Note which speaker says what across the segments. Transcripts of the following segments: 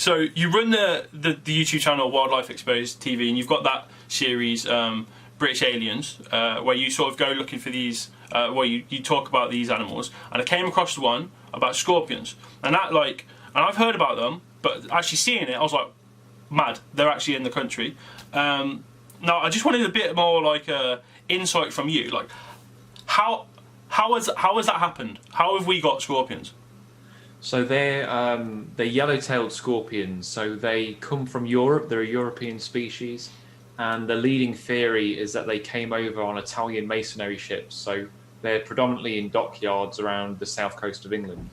Speaker 1: So you run the YouTube channel Wildlife Exposed TV, and you've got that series British Aliens, where you sort of go looking for these, where you talk about these animals. And I came across one about scorpions, and that and I've heard about them, but actually seeing it, I was like, mad, they're actually in the country. Now I just wanted a bit more insight from you, like how has that happened? How have we got scorpions?
Speaker 2: So they're yellow-tailed scorpions. So they come from Europe. They're a European species, and the leading theory is that they came over on Italian masonry ships. So they're predominantly in dockyards around the south coast of England.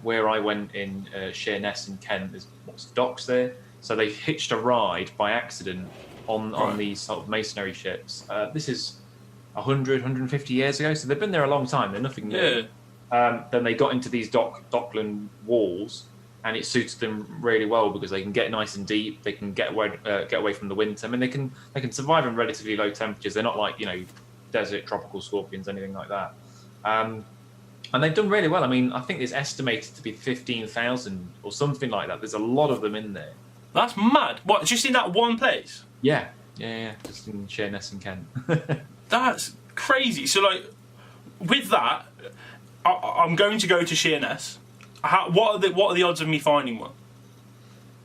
Speaker 2: Where I went in Sheerness in Kent, there's lots of docks there. So they hitched a ride by accident on these sort of masonry ships. This is 100, 150 years ago, so they've been there a long time. They're nothing new. Yeah. Then they got into these dockland walls, and it suits them really well because they can get nice and deep. They can get away from the winter. I mean, they can survive in relatively low temperatures. They're not like desert tropical scorpions, anything like that. And they've done really well. I mean, I think it's estimated to be 15,000 or something like that. There's a lot of them in there.
Speaker 1: That's mad. What? Just in that one place?
Speaker 2: Yeah. Just in Sheerness and Kent.
Speaker 1: That's crazy. So, with that, I'm going to go to Sheerness. What are the odds of me finding one?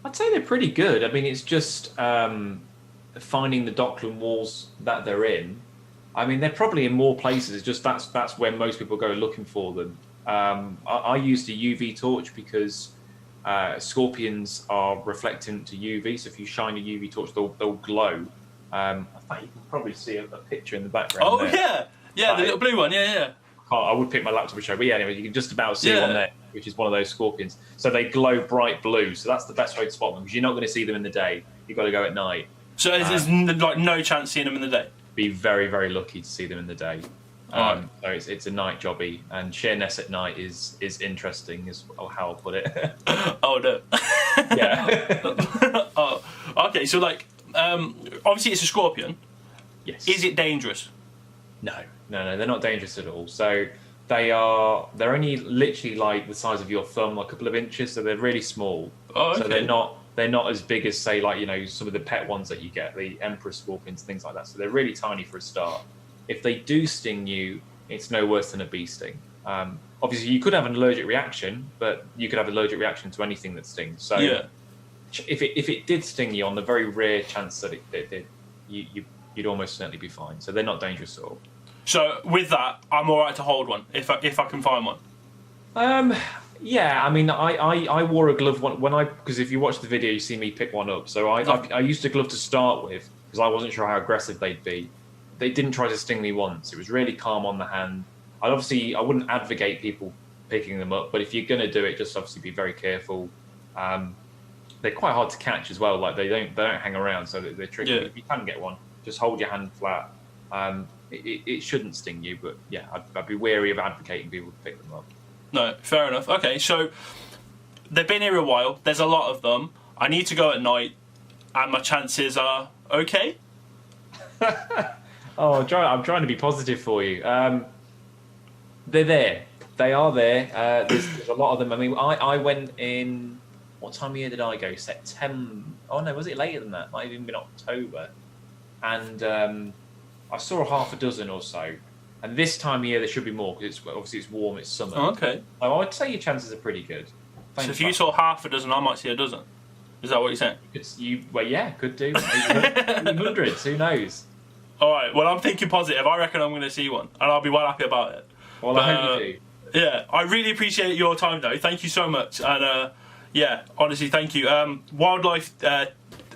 Speaker 2: I'd say they're pretty good. I mean, it's just finding the dockland walls that they're in. I mean, they're probably in more places. It's just that's where most people go looking for them. I used a UV torch because scorpions are reflectant to UV. So if you shine a UV torch, they'll glow. I think you can probably see a picture in the background.
Speaker 1: Oh there. Yeah, the little blue one. Yeah.
Speaker 2: I would pick my laptop to show, but yeah, anyway, you can just about see one there, which is one of those scorpions. So they glow bright blue. So that's the best way to spot them because you're not going to see them in the day. You've got to go at night.
Speaker 1: So there's no chance seeing them in the day.
Speaker 2: Be very, very lucky to see them in the day. So it's a night jobby, and Sheerness at night is interesting, is how I'll put it.
Speaker 1: Oh no.
Speaker 2: Yeah.
Speaker 1: Oh, okay. So obviously it's a scorpion.
Speaker 2: Yes.
Speaker 1: Is it dangerous?
Speaker 2: No, they're not dangerous at all. So they're only literally like the size of your thumb, like a couple of inches. So they're really small.
Speaker 1: Oh, okay.
Speaker 2: So they're not as big as, say, some of the pet ones that you get, the emperor scorpions, things like that. So they're really tiny for a start. If they do sting you, it's no worse than a bee sting. Obviously, you could have an allergic reaction, but you could have an allergic reaction to anything that stings. So if it did sting you, on the very rare chance that it did, you'd almost certainly be fine. So they're not dangerous at all.
Speaker 1: So with that, I'm all right to hold one if I can find one.
Speaker 2: Yeah, I mean, I wore a glove because if you watch the video, you see me pick one up. So I used a glove to start with because I wasn't sure how aggressive they'd be. They didn't try to sting me once. It was really calm on the hand. I wouldn't advocate people picking them up, but if you're going to do it, just obviously be very careful. They're quite hard to catch as well. Like they don't hang around, so they're tricky. Yeah. If you can get one, just hold your hand flat. It shouldn't sting you, but yeah, I'd be wary of advocating people to pick them up.
Speaker 1: No, fair enough. Okay, so they've been here a while. There's a lot of them. I need to go at night, and my chances are okay.
Speaker 2: Oh, I'm trying to be positive for you. They're there. They are there. There's a lot of them. I mean, I went in. What time of year did I go? September. Oh no, was it later than that? Might have even been October. And I saw half a dozen or so. And this time of year there should be more because obviously it's warm. It's summer.
Speaker 1: Oh, okay.
Speaker 2: So I'd say your chances are pretty good.
Speaker 1: So if you saw half a dozen, I might see a dozen. Is that what you're saying?
Speaker 2: Well, yeah, could do. Maybe hundreds. Who knows?
Speaker 1: All right. Well, I'm thinking positive. I reckon I'm going to see one, and I'll be well happy about it.
Speaker 2: Well, I hope you do.
Speaker 1: Yeah, I really appreciate your time, though. Thank you so much, and yeah, honestly, thank you. Wildlife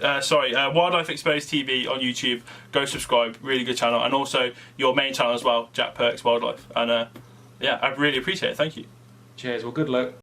Speaker 1: Exposed TV on YouTube. Go subscribe. Really good channel, and also your main channel as well, Jack Perks Wildlife. And yeah, I really appreciate it. Thank you.
Speaker 2: Cheers. Well, good luck.